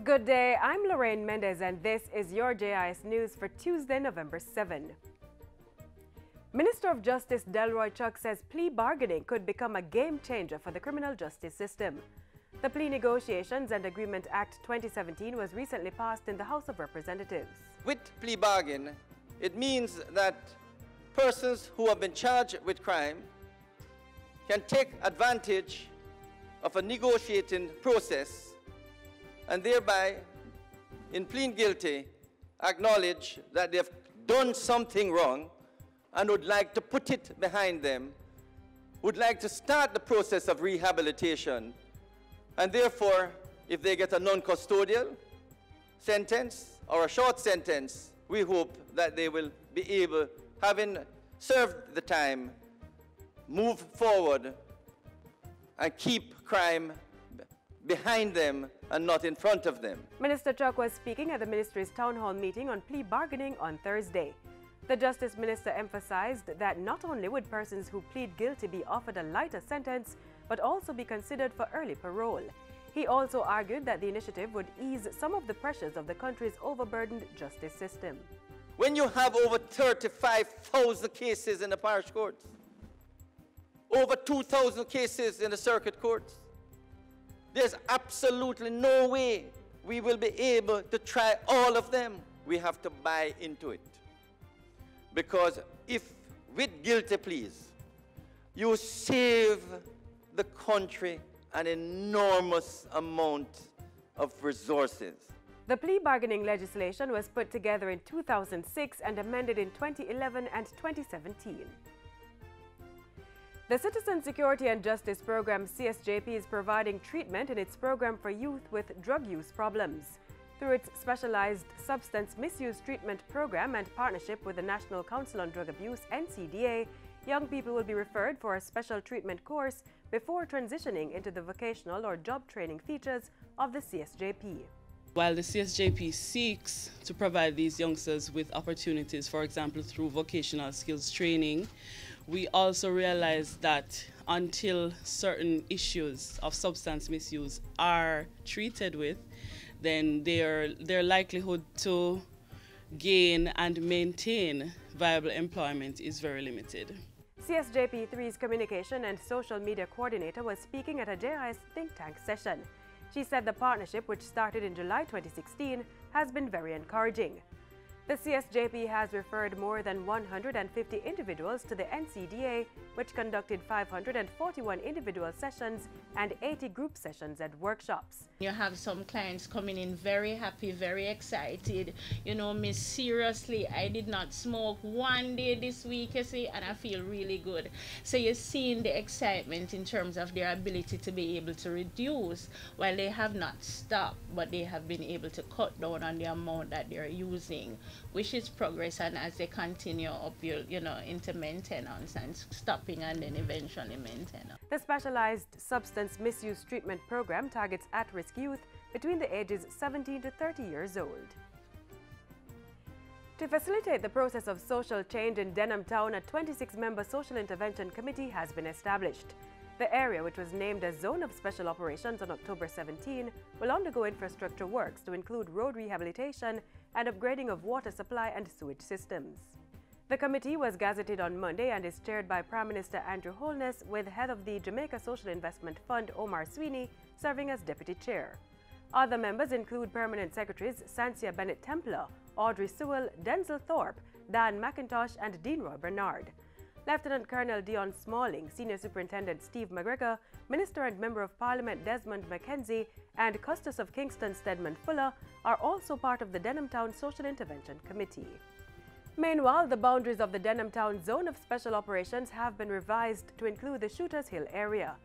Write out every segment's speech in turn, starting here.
Good day, I'm Lorraine Mendez and this is your JIS News for Tuesday, November 7. Minister of Justice Delroy Chuck says plea bargaining could become a game changer for the criminal justice system. The Plea Negotiations and Agreement Act 2017 was recently passed in the House of Representatives. With plea bargain, it means that persons who have been charged with crime can take advantage of a negotiating process and thereby, in pleading guilty, acknowledge that they have done something wrong and would like to put it behind them, would like to start the process of rehabilitation, and therefore, if they get a non-custodial sentence or a short sentence, we hope that they will be able, having served the time, move forward and keep crime behind them and not in front of them. Minister Chuck was speaking at the ministry's town hall meeting on plea bargaining on Thursday. The Justice Minister emphasized that not only would persons who plead guilty be offered a lighter sentence, but also be considered for early parole. He also argued that the initiative would ease some of the pressures of the country's overburdened justice system. When you have over 35,000 cases in the parish courts, over 2,000 cases in the circuit courts, there's absolutely no way we will be able to try all of them. We have to buy into it. Because if with guilty pleas, you save the country an enormous amount of resources. The plea bargaining legislation was put together in 2006 and amended in 2011 and 2017. The Citizen Security and Justice Program CSJP is providing treatment in its program for youth with drug use problems. Through its specialized substance misuse treatment program and partnership with the National Council on Drug Abuse (NCDA), young people will be referred for a special treatment course before transitioning into the vocational or job training features of the CSJP. While the CSJP seeks to provide these youngsters with opportunities, for example, through vocational skills training, we also realize that until certain issues of substance misuse are treated with, then their likelihood to gain and maintain viable employment is very limited. CSJP3's Communication and Social Media Coordinator was speaking at a JIS think tank session. She said the partnership, which started in July 2016, has been very encouraging. The CSJP has referred more than 150 individuals to the NCDA, which conducted 541 individual sessions and 80 group sessions and workshops. You have some clients coming in very happy, very excited. You know, Miss, seriously, I did not smoke one day this week, you see, and I feel really good. So you're seeing the excitement in terms of their ability to be able to reduce, while they have not stopped, but they have been able to cut down on the amount that they're using, which is progress. And as they continue up, into maintenance and stopping and then eventually maintenance. The specialized substance misuse treatment program targets at-risk youth between the ages 17 to 30 years old. To facilitate the process of social change in Denham Town, a 26-member social intervention committee has been established. The area, which was named a Zone of Special Operations on October 17, will undergo infrastructure works to include road rehabilitation and upgrading of water supply and sewage systems. The committee was gazetted on Monday and is chaired by Prime Minister Andrew Holness, with head of the Jamaica Social Investment Fund Omar Sweeney serving as deputy chair. Other members include Permanent Secretaries Sancia Bennett-Templer, Audrey Sewell, Denzil Thorpe, Dan McIntosh and Dean Roy Bernard. Lieutenant Colonel Dion Smalling, Senior Superintendent Steve McGregor, Minister and Member of Parliament Desmond McKenzie, and Custis of Kingston Stedman Fuller are also part of the Denham Town Social Intervention Committee. Meanwhile, the boundaries of the Denham Town Zone of Special Operations have been revised to include the Shooters Hill area.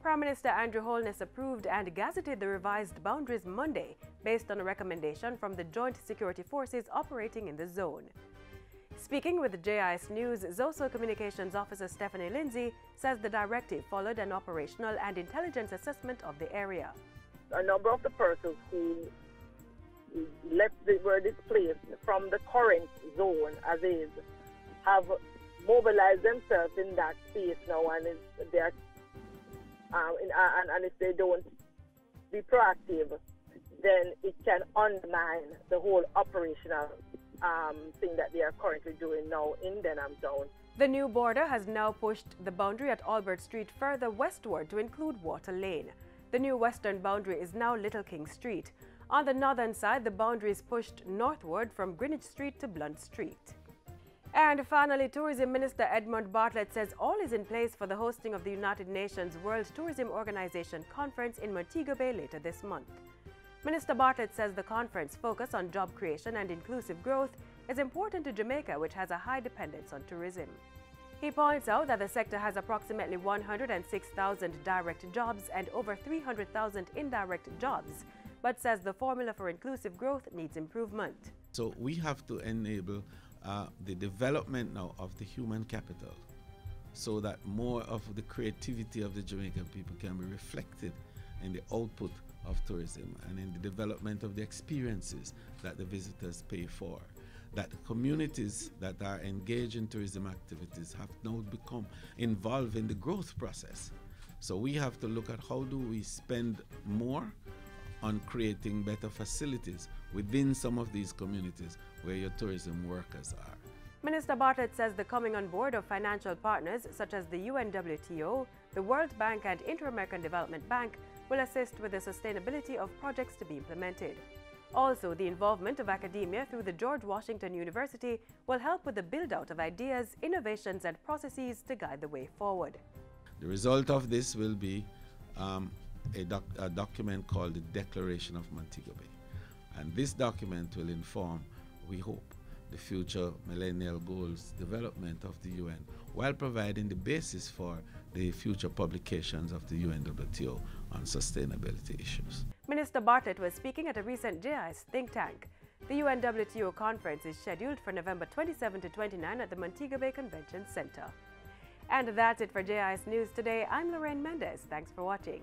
Prime Minister Andrew Holness approved and gazetted the revised boundaries Monday based on a recommendation from the Joint Security Forces operating in the zone. Speaking with JIS News, ZOSO Communications Officer Stephanie Lindsay says the directive followed an operational and intelligence assessment of the area. A number of the persons who were displaced from the current zone as is have mobilized themselves in that space now, and if they don't be proactive, then it can undermine the whole operational thing that they are currently doing now in Denham Town. The new border has now pushed the boundary at Albert Street further westward to include Water Lane. The new western boundary is now Little King Street. On the northern side, the boundary is pushed northward from Greenwich Street to Blunt Street. And finally, Tourism Minister Edmund Bartlett says all is in place for the hosting of the United Nations World Tourism Organization Conference in Montego Bay later this month. Minister Bartlett says the conference focus on job creation and inclusive growth is important to Jamaica, which has a high dependence on tourism. He points out that the sector has approximately 106,000 direct jobs and over 300,000 indirect jobs, but says the formula for inclusive growth needs improvement. So we have to enable the development now of the human capital so that more of the creativity of the Jamaican people can be reflected in the output of tourism and in the development of the experiences that the visitors pay for. That the communities that are engaged in tourism activities have now become involved in the growth process. So we have to look at how do we spend more on creating better facilities within some of these communities where your tourism workers are. Minister Bartlett says the coming on board of financial partners such as the UNWTO, the World Bank and Inter-American Development Bank will assist with the sustainability of projects to be implemented. Also, the involvement of academia through the George Washington University will help with the build-out of ideas, innovations and processes to guide the way forward. The result of this will be a document called the Declaration of Montego Bay. And this document will inform, we hope, the future millennial goals development of the UN, while providing the basis for the future publications of the UNWTO on sustainability issues. Minister Bartlett was speaking at a recent JIS think tank. The UNWTO conference is scheduled for November 27 to 29 at the Montego Bay Convention Center. And that's it for JIS News today. I'm Lorraine Mendez. Thanks for watching.